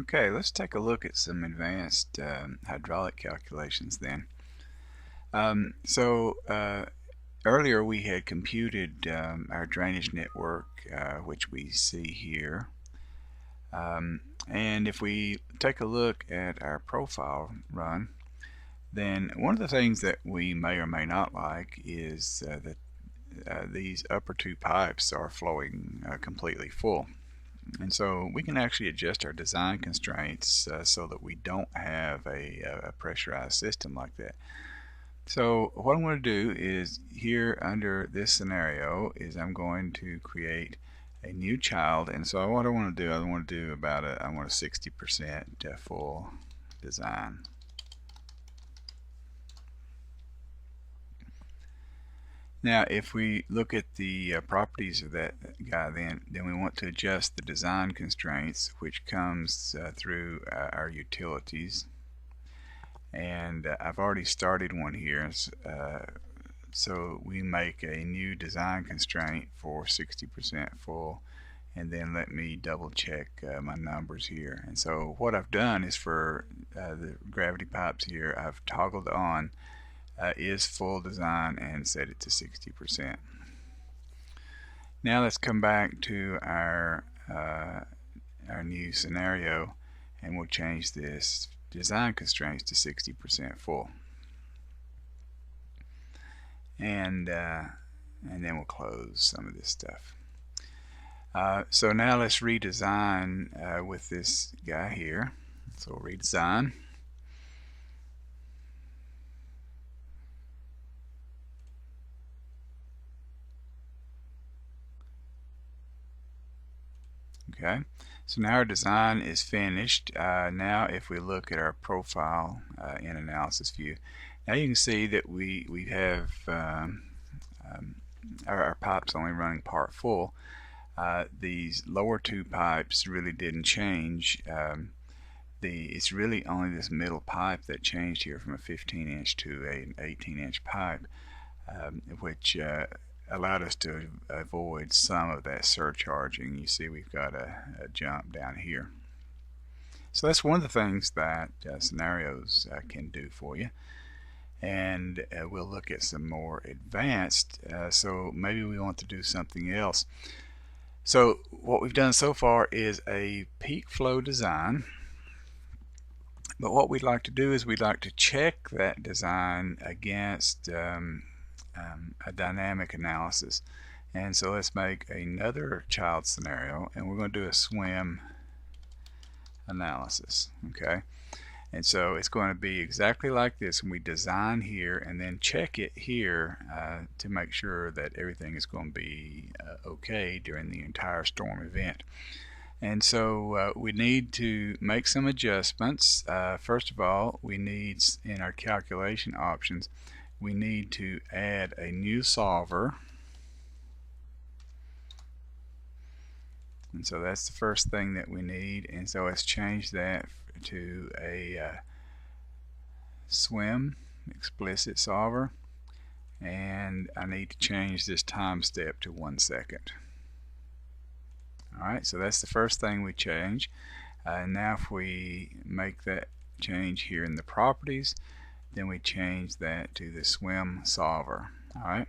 Okay, let's take a look at some advanced hydraulic calculations then. Earlier we had computed our drainage network, which we see here. And if we take a look at our profile run, then one of the things that we may or may not like is that these upper two pipes are flowing completely full. And so we can actually adjust our design constraints so that we don't have a pressurized system like that. So what I'm going to do is here under this scenario is I'm going to create a new child, and so what I want to do, I want to do about I want a 60% full design. Now if we look at the properties of that guy, then we want to adjust the design constraints, which comes through our utilities, and I've already started one here. So we make a new design constraint for 60% full, and then let me double check my numbers here. And so what I've done is for the gravity pipes here, I've toggled on is full design and set it to 60%. Now let's come back to our new scenario, and we'll change this design constraints to 60% full. And then we'll close some of this stuff. So now let's redesign with this guy here. So we'll redesign. Okay, so now our design is finished. Now if we look at our profile in analysis view, now you can see that we have our pipes only running part full. These lower two pipes really didn't change. It's really only this middle pipe that changed here from a 15-inch to an 18-inch pipe, which allowed us to avoid some of that surcharging. You see we've got a jump down here. So that's one of the things that scenarios can do for you. And we'll look at some more advanced, so maybe we want to do something else. So what we've done so far is a peak flow design, but what we'd like to do is we'd like to check that design against a dynamic analysis. And so let's make another child scenario, and we're going to do a swim analysis. Okay, and so it's going to be exactly like this, and we design here and then check it here to make sure that everything is going to be okay during the entire storm event. And so we need to make some adjustments. First of all, we need, in our calculation options, we need to add a new solver. And so that's the first thing that we need. And so let's change that to a swim explicit solver. And I need to change this time step to 1 second. Alright, so that's the first thing we change. Now if we make that change here in the properties, then we change that to the swim solver. Alright,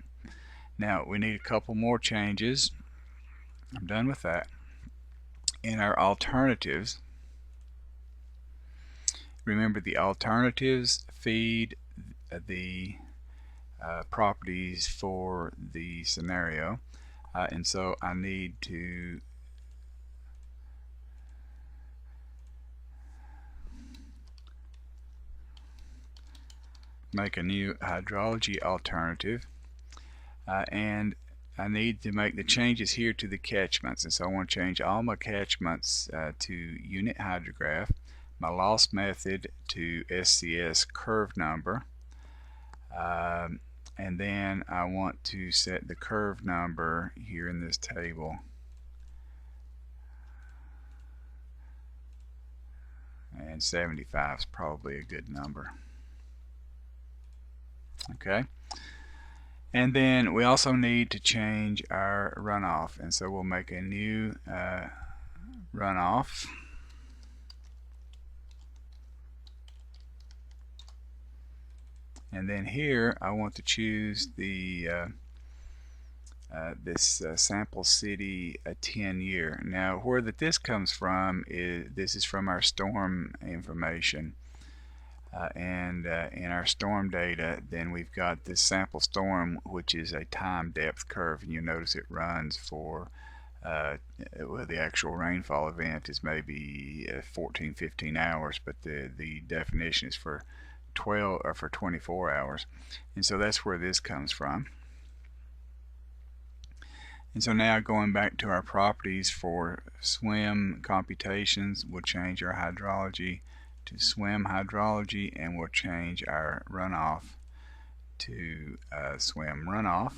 now we need a couple more changes. I'm done with that. In our alternatives, remember the alternatives feed the properties for the scenario, and so I need to make a new hydrology alternative, and I need to make the changes here to the catchments. And so I want to change all my catchments to unit hydrograph, my loss method to SCS curve number, and then I want to set the curve number here in this table and 75 is probably a good number. Okay, and then we also need to change our runoff, and so we'll make a new runoff, And then here I want to choose the this sample city 10-year. Now where this comes from is this is from our storm information, and in our storm data then we've got this sample storm, which is a time depth curve, and you notice it runs for well, the actual rainfall event is maybe 14-15 hours, but the definition is for 12 or for 24 hours, and so that's where this comes from. And so now going back to our properties for SWIM computations, we'll change our hydrology to SWIM hydrology, and we'll change our runoff to SWIM runoff.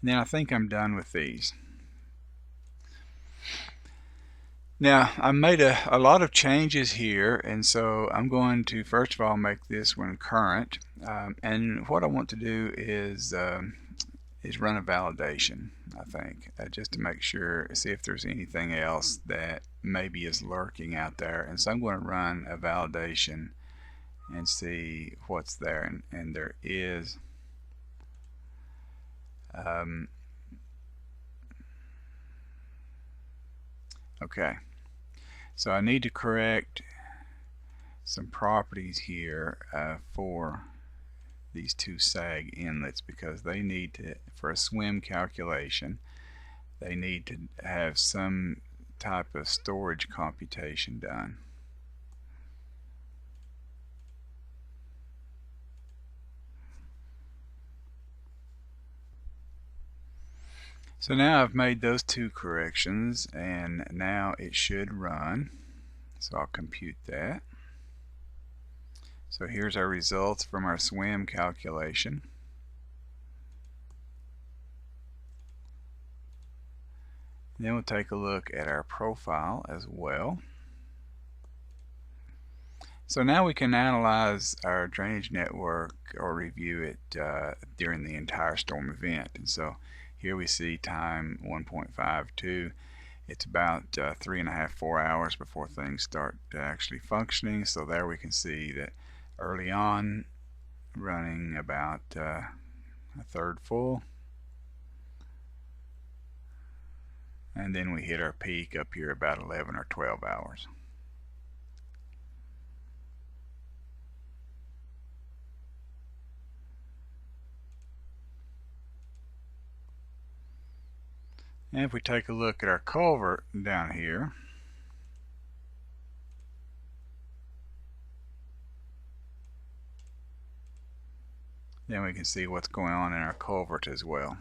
And then I think I'm done with these. Now I made a lot of changes here, and so I'm going to first of all make this one current, and what I want to do is run a validation, I think, just to make sure, see if there's anything else that maybe is lurking out there. And so I'm going to run a validation and see what's there, and there is okay, so I need to correct some properties here for these two sag inlets, because they need to, for a SWIM calculation, they need to have some type of storage computation done. So now I've made those two corrections, and now it should run. So I'll compute that. So here's our results from our SWIM calculation. Then we'll take a look at our profile as well. So now we can analyze our drainage network or review it during the entire storm event. And so here we see time 1.52. It's about 3.5–4 hours before things start actually functioning. So there we can see that early on, running about a third full, and then we hit our peak up here about 11 or 12 hours. And if we take a look at our culvert down here, then we can see what's going on in our culvert as well.